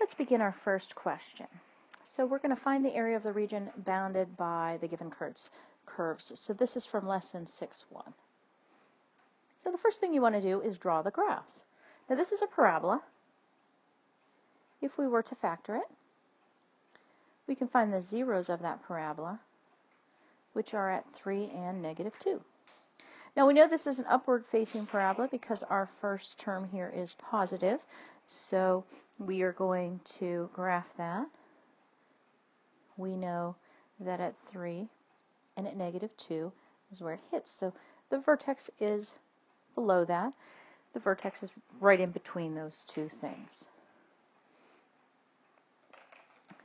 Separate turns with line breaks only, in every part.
Let's begin our first question. So we're going to find the area of the region bounded by the given curves. So this is from lesson 6.1. So the first thing you want to do is draw the graphs. Now this is a parabola. If we were to factor it, we can find the zeros of that parabola, which are at 3 and -2. Now we know this is an upward facing parabola because our first term here is positive, so we are going to graph that. We know that at 3 and at -2 is where it hits, so the vertex is below that. The vertex is right in between those two things.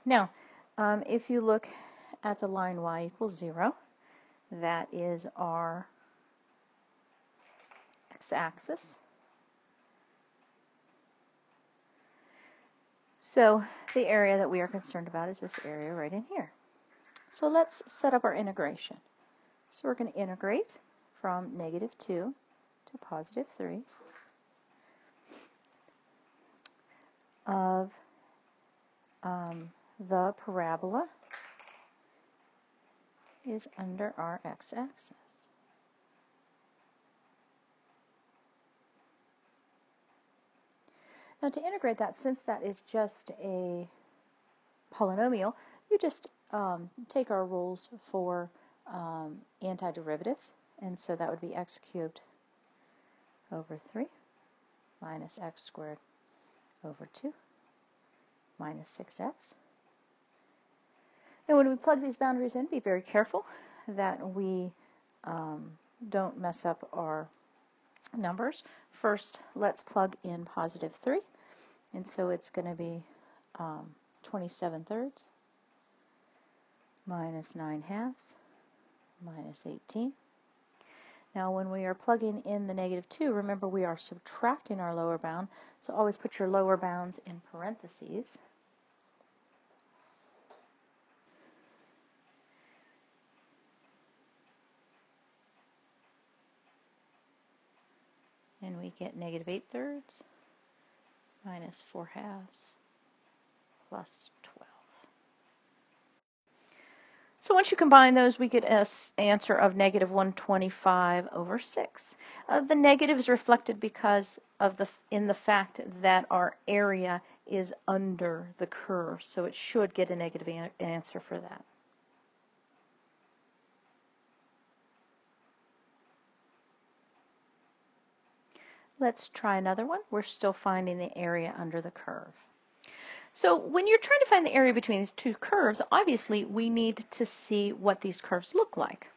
Now, if you look at the line y = 0, that is our x-axis. So the area that we are concerned about is this area right in here. So let's set up our integration. So we're going to integrate from -2 to +3 of the parabola is under our x-axis. Now to integrate that, since that is just a polynomial, you just take our rules for antiderivatives, and so that would be x cubed over 3 minus x squared over 2 minus 6x. Now when we plug these boundaries in, be very careful that we don't mess up our numbers. First, let's plug in +3, and so it's going to be 27/3 minus 9/2 minus 18. Now when we are plugging in the -2, remember we are subtracting our lower bound, so always put your lower bounds in parentheses. And we get -8/3 minus 4/2 plus 12. So once you combine those, we get an answer of -125 over 6. The negative is reflected because of the fact that our area is under the curve, so it should get a negative answer for that. Let's try another one. We're still finding the area under the curve. So when you're trying to find the area between these two curves, obviously we need to see what these curves look like.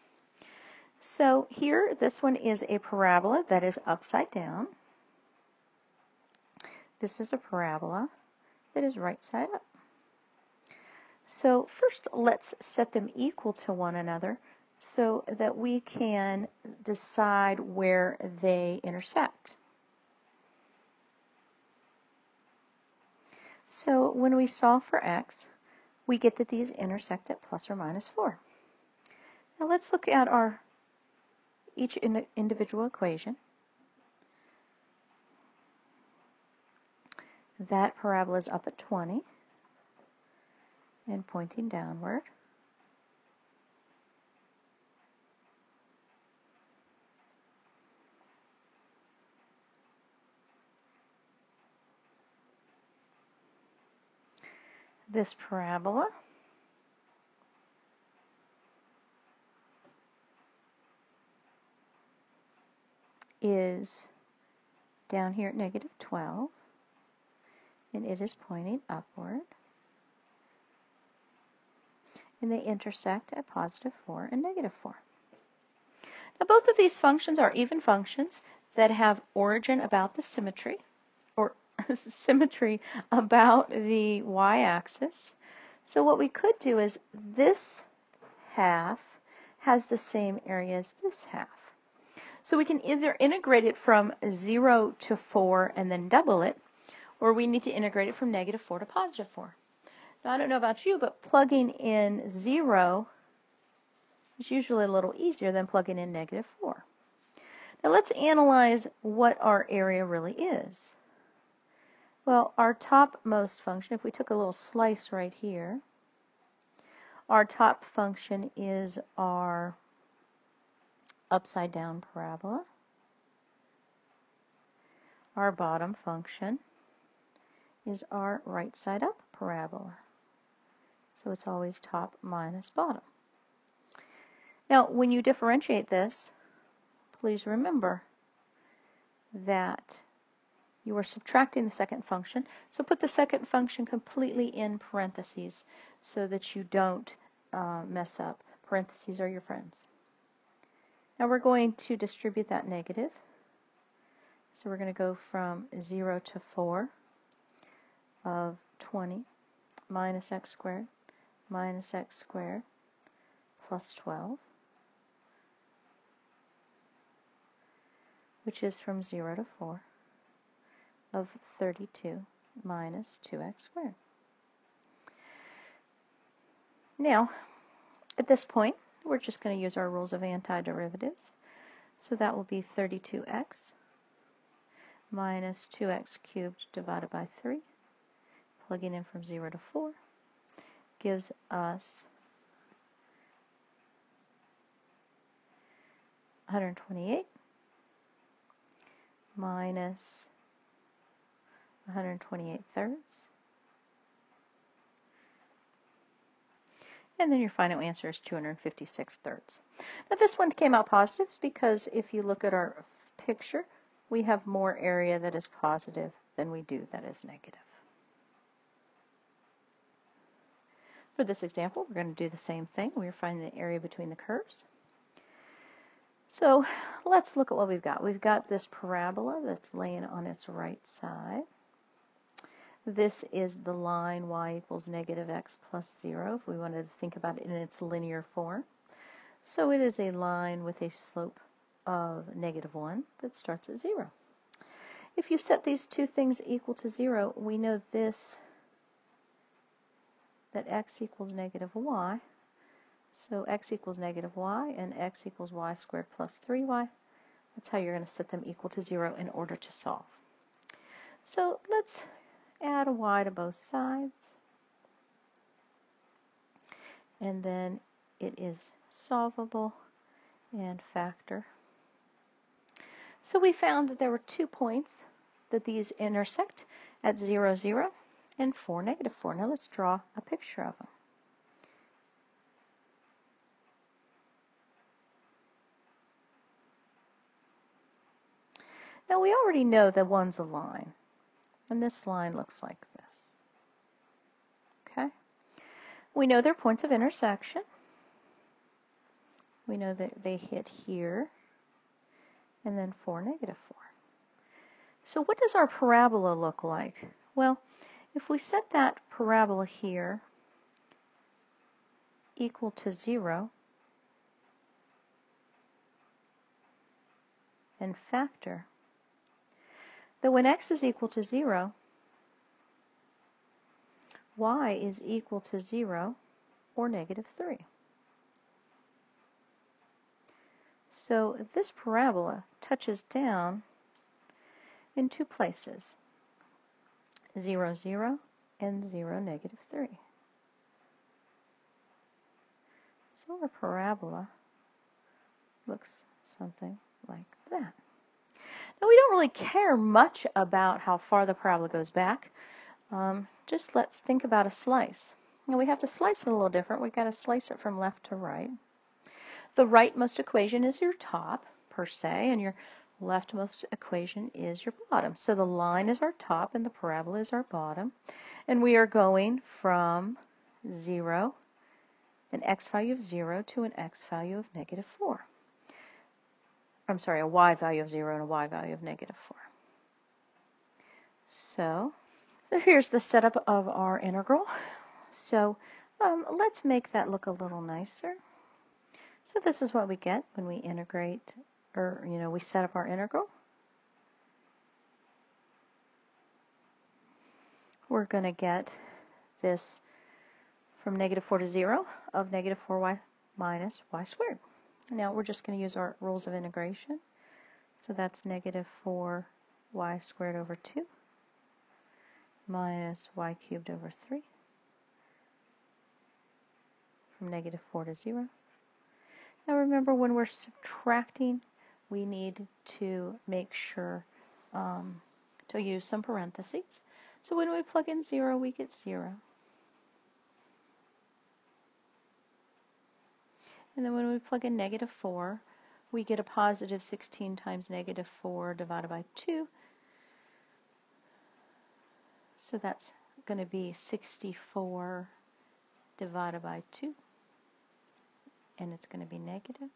So here, this one is a parabola that is upside down. This is a parabola that is right side up. So first, let's set them equal to one another so that we can decide where they intersect. So when we solve for x, we get that these intersect at ± 4. Now let's look at each individual equation. That parabola is up at 20 and pointing downward. This parabola is down here at -12, and it is pointing upward. And they intersect at +4 and -4. Now both of these functions are even functions that have origin about the symmetry, or symmetry about the y-axis. So what we could do is this half has the same area as this half. So we can either integrate it from 0 to 4 and then double it, or we need to integrate it from -4 to +4. Now I don't know about you, but plugging in 0 is usually a little easier than plugging in -4. Now let's analyze what our area really is. Well, our topmost function, if we took a little slice right here, our top function is our upside down parabola. Our bottom function is our right side up parabola. So it's always top minus bottom. Now, when you differentiate this, please remember that you are subtracting the second function. So put the second function completely in parentheses so that you don't mess up. Parentheses are your friends. Now we're going to distribute that negative. So we're going to go from 0 to 4 of 20 minus x squared plus 12, which is from 0 to 4 of 32 minus 2x squared. Now, at this point, we're just going to use our rules of antiderivatives. So that will be 32x minus 2x cubed divided by 3, plugging in from 0 to 4, gives us 128 minus 128 thirds. And then your final answer is 256 thirds. Now this one came out positive because if you look at our picture, we have more area that is positive than we do that is negative. For this example, we're going to do the same thing. We're finding the area between the curves. So let's look at what we've got. We've got this parabola that's laying on its right side. This is the line y equals negative x plus 0, if we wanted to think about it in its linear form. So it is a line with a slope of negative 1 that starts at 0. If you set these two things equal to 0, we know this, that x equals negative y. So x equals negative y and x equals y squared plus 3y. That's how you're going to set them equal to 0 in order to solve. So let's add a y to both sides. And then it is solvable and factor. So we found that there were 2 points that these intersect at 0, 0 and 4, negative 4. Now let's draw a picture of them. Now we already know that one's a line, and this line looks like this. Okay? We know they're points of intersection. We know that they hit here, and then 4, negative 4. So what does our parabola look like? Well, if we set that parabola here equal to 0 and factor, that when x is equal to 0, y is equal to 0 or negative 3. So this parabola touches down in 2 places, 0, 0 and 0, negative 3. So our parabola looks something like that. Now we don't really care much about how far the parabola goes back. Just let's think about a slice. Now we have to slice it a little different. We've got to slice it from left to right. The rightmost equation is your top, per se, and your leftmost equation is your bottom. So the line is our top and the parabola is our bottom. And we are going from 0, an x value of 0, to an x value of negative 4. I'm sorry, a y value of 0 and a y value of negative 4. So here's the setup of our integral. So let's make that look a little nicer. So this is what we get when we integrate, or we set up our integral. We're going to get this from negative 4 to 0 of negative 4y minus y squared. Now we're just going to use our rules of integration. So that's negative 4y squared over 2 minus y cubed over 3 from negative 4 to 0. Now remember, when we're subtracting, we need to make sure to use some parentheses. So when we plug in 0, we get 0. And then when we plug in negative 4, we get a positive 16 times negative 4 divided by 2. So that's going to be 64 divided by 2. And it's going to be negative.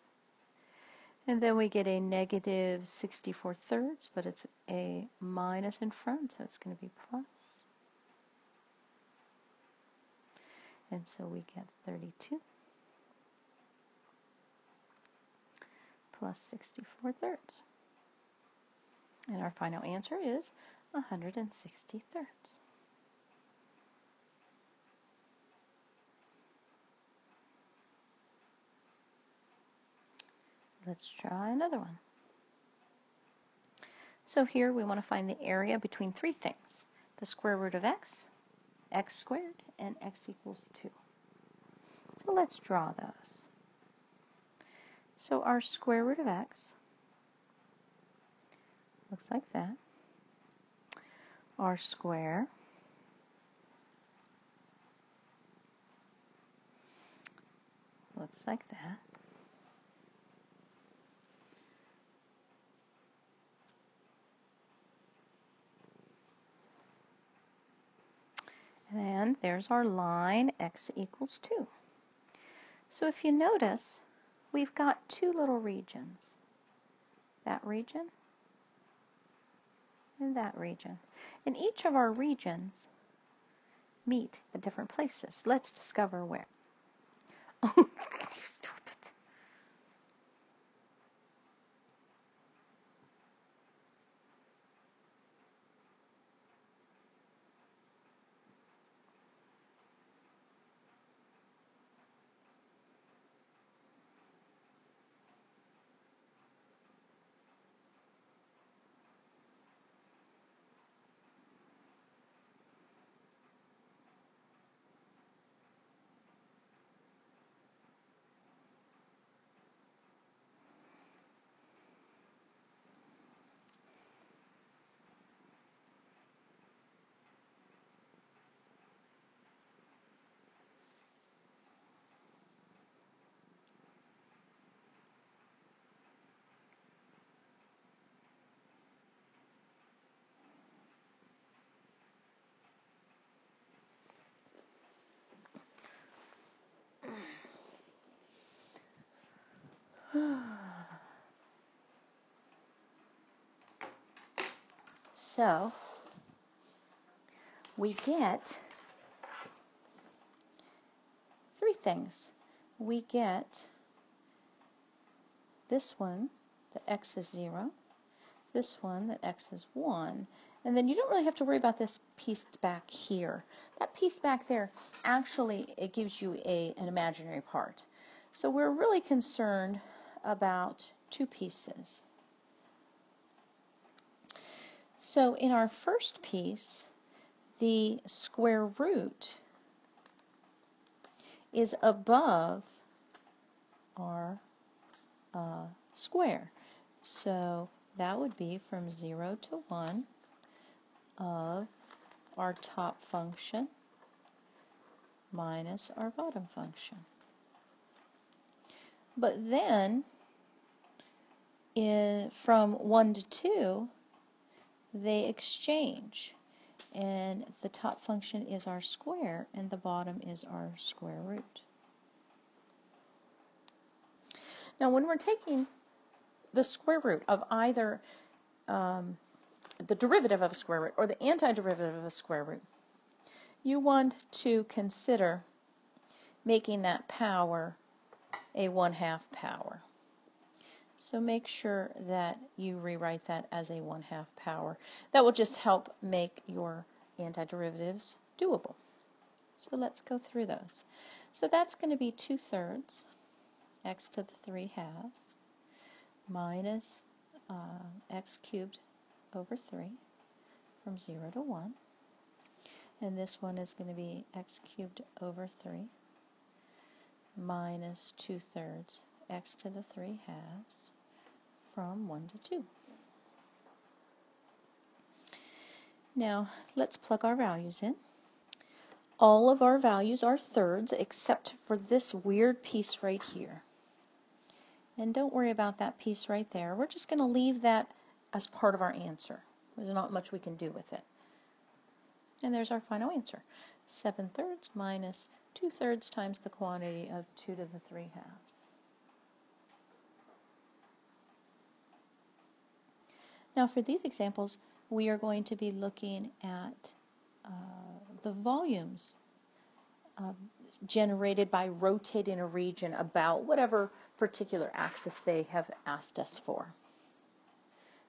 And then we get a negative 64 thirds, but it's a minus in front, so it's going to be plus. And so we get 32 plus 64 thirds. And our final answer is 160 thirds. Let's try another one. So here we want to find the area between three things: the square root of x, x squared, and x equals 2. So let's draw those. So our square root of x looks like that. Our square looks like that. And there's our line, x equals 2. So if you notice, we've got two little regions. That region and that region. And each of our regions meet at different places. Let's discover where. Oh, you stupid. So we get three things. We get this one, that x is 0, this one, that x is 1, and then you don't really have to worry about this piece back here. That piece back there, actually, it gives you an imaginary part. So we're really concerned about two pieces. So in our first piece, the square root is above our square. So that would be from 0 to 1 of our top function minus our bottom function. But then, from 1 to 2, they exchange. And the top function is our square, and the bottom is our square root. Now, when we're taking the square root of either the derivative of a square root or the antiderivative of a square root, you want to consider making that power a 1/2 power. So make sure that you rewrite that as a 1/2 power. That will just help make your antiderivatives doable. So let's go through those. So that's going to be 2/3 x to the 3/2 minus x cubed over 3 from 0 to 1. And this one is going to be x cubed over 3 minus 2/3 x to the 3 halves from 1 to 2. Now, let's plug our values in. All of our values are thirds except for this weird piece right here. And don't worry about that piece right there. We're just going to leave that as part of our answer. There's not much we can do with it. And there's our final answer. 7/3 minus 2/3 times the quantity of 2 to the 3 halves. Now for these examples, we are going to be looking at the volumes generated by rotating a region about whatever particular axis they have asked us for.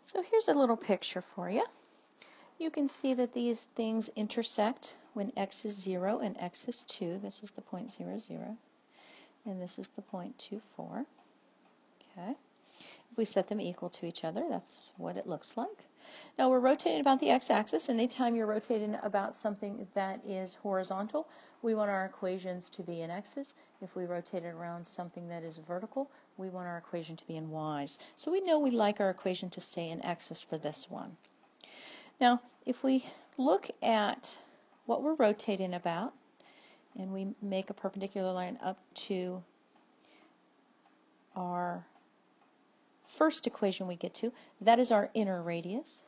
So here's a little picture for you. You can see that these things intersect when x is 0 and x is 2. This is the point 0, 0, and this is the point 2, 4. Okay. If we set them equal to each other, that's what it looks like. Now we're rotating about the x-axis, and anytime you're rotating about something that is horizontal, we want our equations to be in x's. If we rotate it around something that is vertical, we want our equation to be in y's. So we know we like our equation to stay in x's for this one. Now, if we look at what we're rotating about, and we make a perpendicular line up to our first equation we get to, that is our inner radius.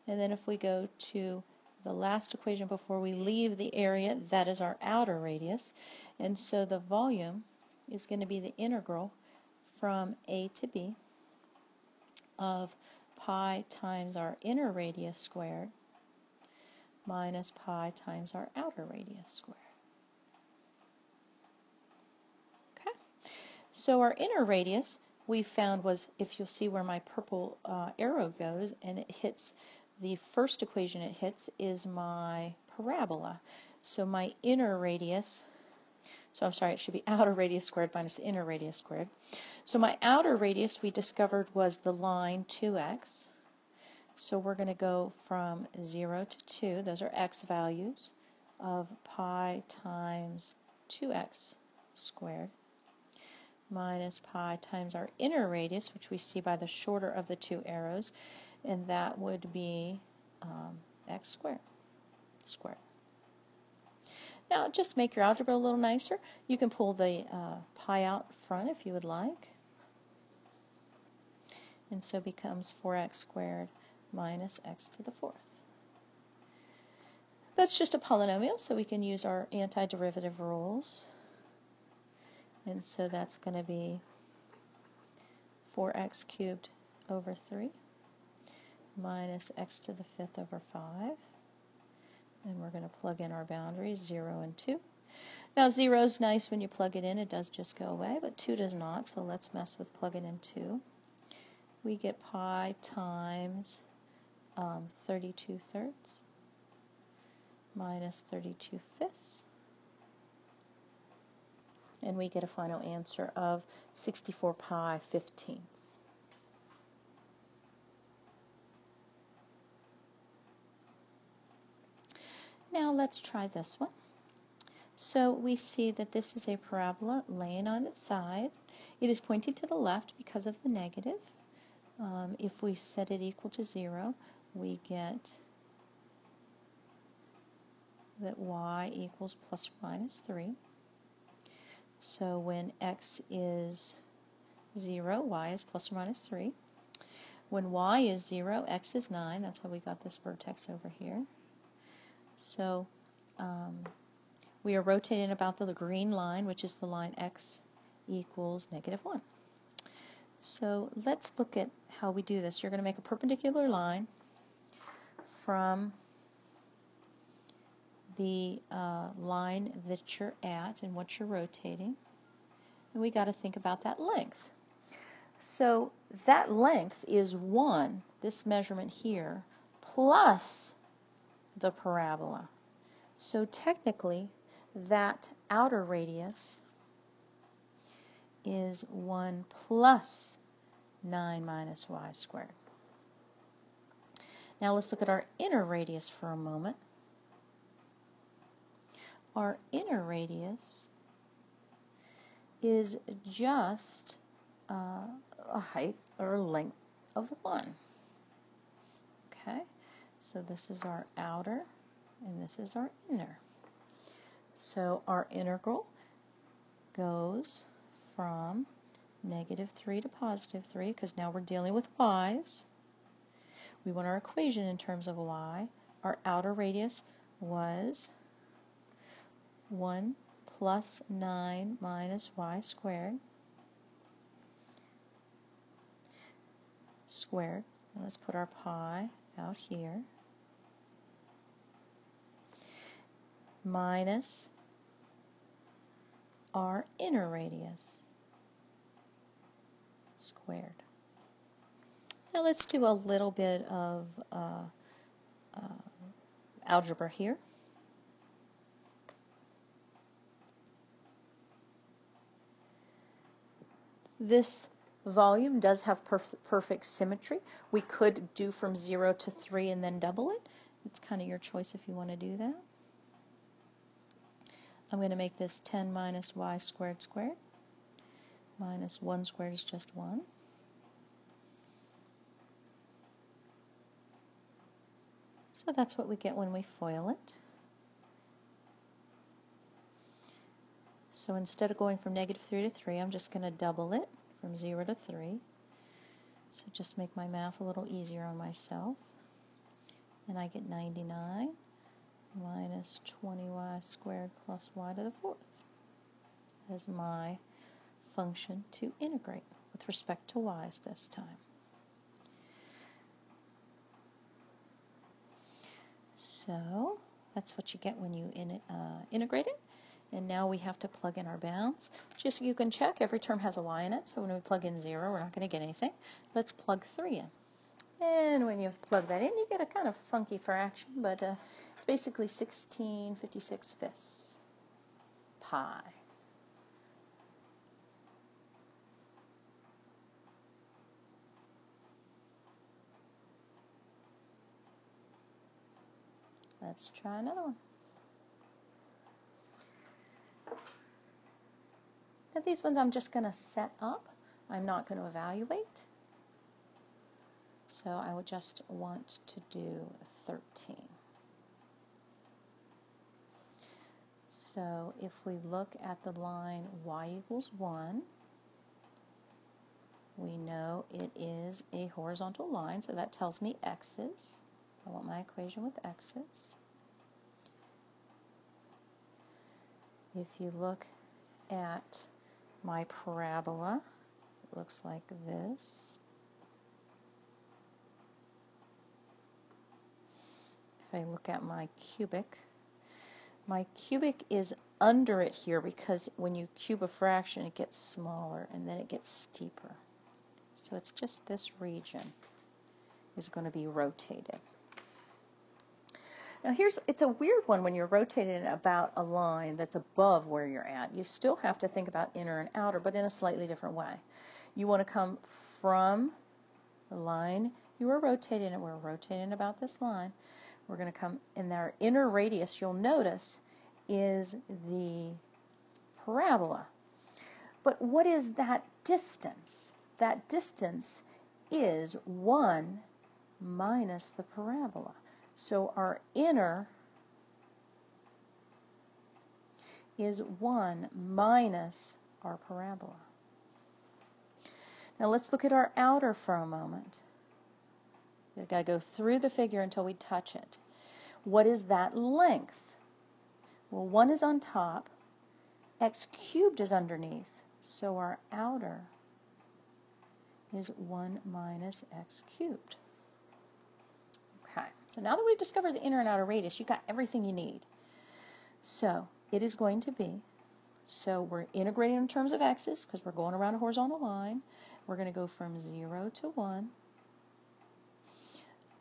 And then if we go to the last equation before we leave the area, that is our outer radius. And so the volume is going to be the integral from A to B of pi times our inner radius squared minus pi times our outer radius squared. Okay, so our inner radius we found was, if you'll see where my purple arrow goes and it hits the first equation it hits is my parabola. So my inner radius, so I'm sorry, it should be outer radius squared minus inner radius squared. So my outer radius we discovered was the line 2x. So we're going to go from 0 to 2, those are x values, of pi times 2x squared minus pi times our inner radius, which we see by the shorter of the two arrows, and that would be x squared. Now, just to make your algebra a little nicer, you can pull the pi out front if you would like. And so it becomes 4x squared minus x to the 4th. That's just a polynomial, so we can use our antiderivative rules. And so that's going to be 4x cubed over 3 minus x to the 5th over 5. And we're going to plug in our boundaries, 0 and 2. Now 0 is nice when you plug it in. It does just go away, but 2 does not, so let's mess with plugging in 2. We get pi times 32 thirds minus 32 fifths. And we get a final answer of 64 pi 15ths. Now let's try this one. So we see that this is a parabola laying on its side. It is pointing to the left because of the negative. If we set it equal to 0, we get that y equals plus or minus 3. So when x is 0, y is plus or minus 3. When y is 0, x is 9. That's how we got this vertex over here. So we are rotating about the green line, which is the line x equals -1. So let's look at how we do this. You're going to make a perpendicular line from the line that you're at and what you're rotating. And we got to think about that length. So that length is 1, this measurement here, plus the parabola. So technically, that outer radius is 1 plus 9 minus y squared. Now let's look at our inner radius for a moment. our inner radius is just a height or length of 1. Okay, so this is our outer and this is our inner. So our integral goes from -3 to +3 because now we're dealing with y's. We want our equation in terms of y. Our outer radius was 1 plus 9 minus y squared. Let's put our pi out here. Minus our inner radius squared. Now let's do a little bit of algebra here. This volume does have perfect symmetry. We could do from 0 to 3 and then double it. It's kind of your choice if you want to do that. I'm going to make this 10 minus y squared squared. Minus 1 squared is just 1. So that's what we get when we FOIL it. So instead of going from -3 to 3, I'm just going to double it from 0 to 3. So just make my math a little easier on myself. And I get 99 minus 20y squared plus y to the 4th as my function to integrate with respect to y's this time. So that's what you get when you integrate it. And now we have to plug in our bounds. Just so you can check, every term has a y in it, so when we plug in 0, we're not going to get anything. Let's plug 3 in. And when you plug that in, you get a kind of funky fraction, but it's basically 16/56 pi. Let's try another one. Now these ones I'm just going to set up. I'm not going to evaluate. So I would just want to do 13. So if we look at the line y equals 1, we know it is a horizontal line, so that tells me x's. I want my equation with x's. If you look at my parabola, it looks like this. If I look at my cubic is under it here because when you cube a fraction, it gets smaller and then it gets steeper. So it's just this region is going to be rotated. Now it's a weird one when you're rotating it about a line that's above where you're at. You still have to think about inner and outer, but in a slightly different way. You want to come from the line you were rotating, and we're rotating about this line. We're going to come in our inner radius, you'll notice, is the parabola. But what is that distance? That distance is 1 minus the parabola. So our inner is 1 minus our parabola. Now let's look at our outer for a moment. We've got to go through the figure until we touch it. What is that length? Well, 1 is on top, x cubed is underneath, so our outer is 1 minus x cubed. Okay, so now that we've discovered the inner and outer radius, you've got everything you need. So it is going to be, so we're integrating in terms of x's because we're going around a horizontal line. We're going to go from 0 to 1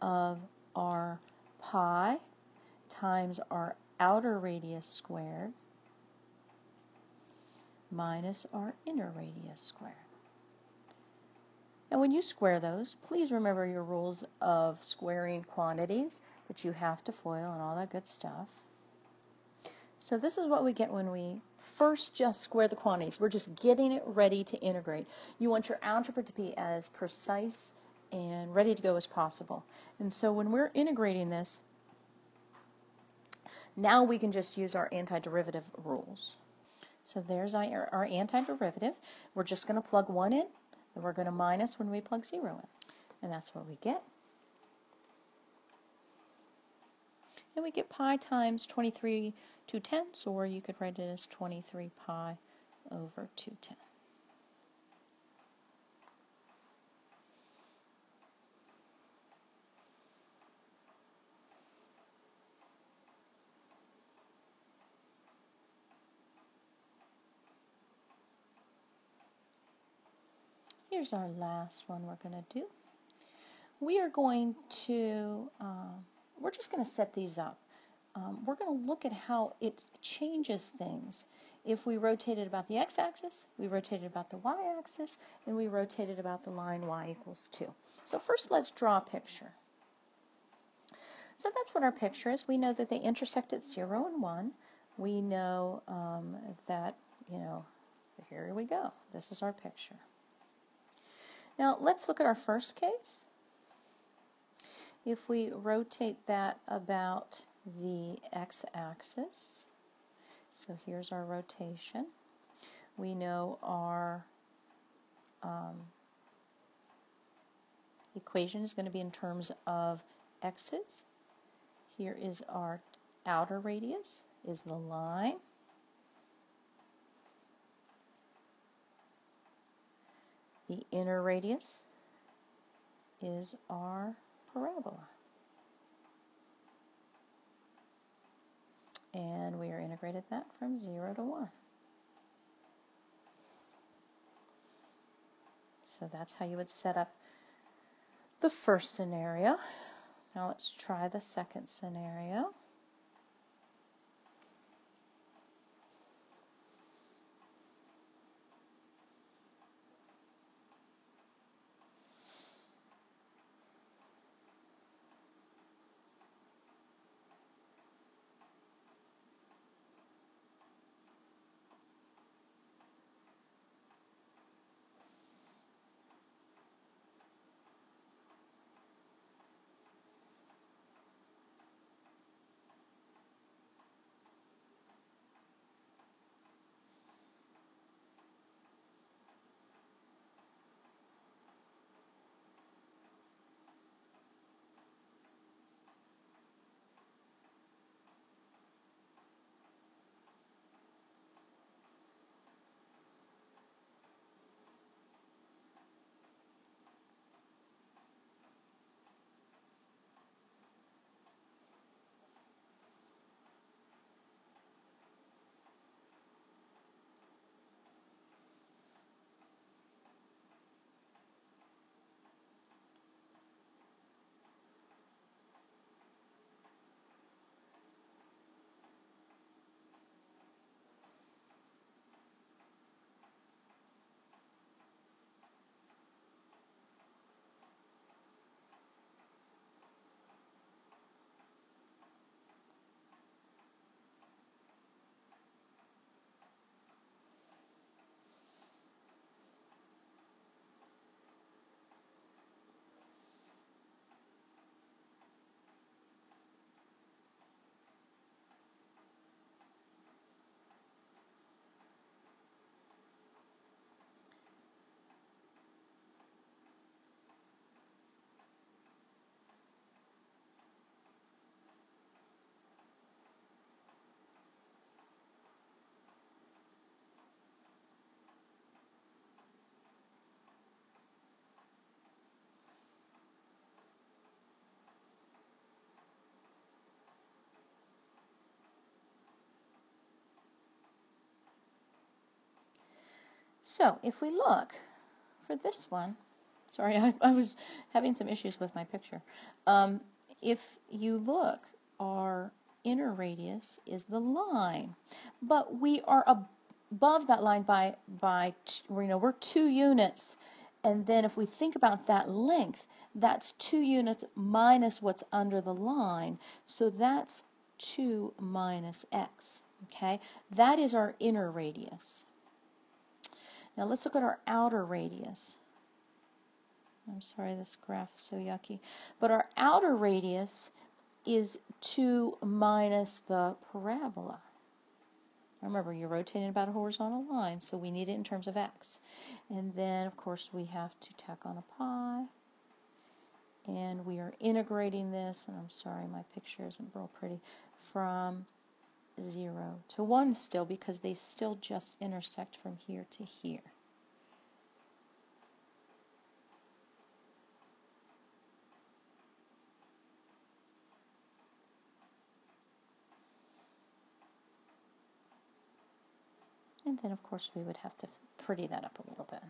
of our pi times our outer radius squared minus our inner radius squared. And when you square those, please remember your rules of squaring quantities that you have to FOIL and all that good stuff. So this is what we get when we first just square the quantities. We're just getting it ready to integrate. You want your algebra to be as precise and ready to go as possible. And so when we're integrating this, now we can just use our antiderivative rules. So there's our antiderivative. We're just going to plug 1 in, and we're going to minus when we plug 0 in. And that's what we get. And we get pi times 23 2/10, or you could write it as 23 pi over 2/10. Here's our last one we're going to do. We are going to, we're just going to set these up. We're going to look at how it changes things. If we rotate it about the x-axis, we rotate it about the y-axis, and we rotate it about the line y equals 2. So first let's draw a picture. So that's what our picture is. We know that they intersect at 0 and 1. We know that, here we go. This is our picture. Now let's look at our first case. If we rotate that about the x-axis, so here's our rotation. We know our equation is going to be in terms of x's. Here is our outer radius, is the line. The inner radius is our parabola. And we are integrated that from 0 to 1. So that's how you would set up the first scenario. Now let's try the second scenario. So if we look for this one, sorry, I was having some issues with my picture. If you look, our inner radius is the line, but we are above that line by we're 2 units, and then if we think about that length, that's 2 units minus what's under the line, so that's 2 minus x. Okay, that is our inner radius. Now let's look at our outer radius. I'm sorry, this graph is so yucky. But our outer radius is 2 minus the parabola. Remember, you're rotating about a horizontal line, so we need it in terms of x. And then, of course, we have to tack on a pi. And we are integrating this, and I'm sorry, my picture isn't real pretty, from 0 to 1 still, because they still just intersect from here to here. And then, of course, we would have to pretty that up a little bit.